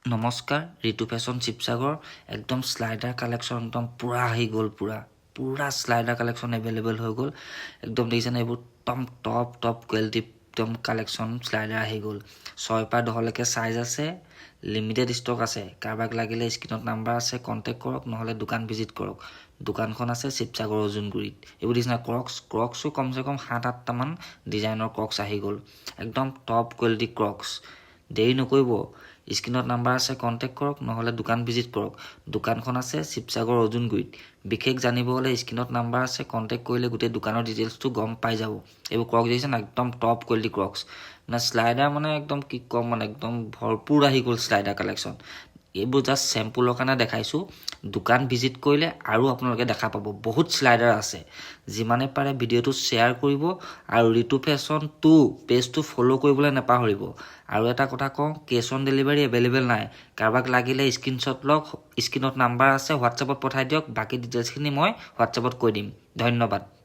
নমস্কাৰ ঋতু ফেশ্বন শিৱসাগৰ একদম slider collection একদম পুৰা আহি গ'ল পুৰা স্লাইডাৰ কালেকশ্যন এভেইলেবল হৈ গ'ল একদম দেখিছেনে এইবোৰ একদম টপ কোৱালিটি একদম কালেকশ্যন স্লাইডাৰ আহি গ'ল 6 পৰা 10 লৈকে সাইজ আছে লিমিটেড ষ্টক আছে কাৰোবাক লাগিলে স্ক্ৰিনত নাম্বাৰ আছে কন্টেক্ট কৰক নহলে দোকান ভিজিট কৰক দোকানখন আছে শিৱসাগৰ অজুনগুৰিত এইবোৰ দেখিছেনে ক্ৰক্সও কমসে কম 7-8টা মান ডিজাইনৰ ক্ৰক্স আহি গ'ল একদম টপ কোৱালিটি ক্ৰক্স দেৰি নকৰিব স্ক্ৰিনত নাম্বাৰ আছে কন্টেক্ট কৰক নহলে দোকান ভিজিট কৰক দোকানখন আছে শিৱসাগৰ অজুনগুৰিত বিশেষ জানিব হলে স্ক্ৰিনত নাম্বাৰ আছে কন্টেক্ট কৰিলে গোটেই দোকানৰ ডিটেইলছটো গম পাই যাব এইবোৰ ক্ৰক্স দেখিছেন একদম টপ কোৱালিটি ক্ৰক্স মানে স্লাইডাৰ মানে একদম কি কম মানে একদম ভৰপুৰ আহি গ'ল স্লাইডাৰ কালেকশ্যন এইবোৰ জাস্ট চেম্পুলৰ কাৰণে দেখাইছো দোকান ভিজিট কৰিলে আৰু আপোনালোকে দেখা পাব বহুত স্লাইডাৰ আছে যিমানে পাৰে ভিডিওটো শ্বেয়াৰ কৰিব আৰু ঋতু ফেশ্বন 2 পেজটো ফলো কৰিবলৈ নাপাহৰিব আৰু এটা কথা কওঁ কেছ অন ডেলিভাৰী এভেইলেবল নাই কাৰোবাক লাগিলে স্ক্ৰিনশ্বট লওক স্ক্ৰিনত নাম্বাৰ আছে হোৱাটছএপত পঠাই দিয়ক বাকি ডিটেইলছখিনি মই হোৱাটছএপত কৈ দিম ধন্যবাদ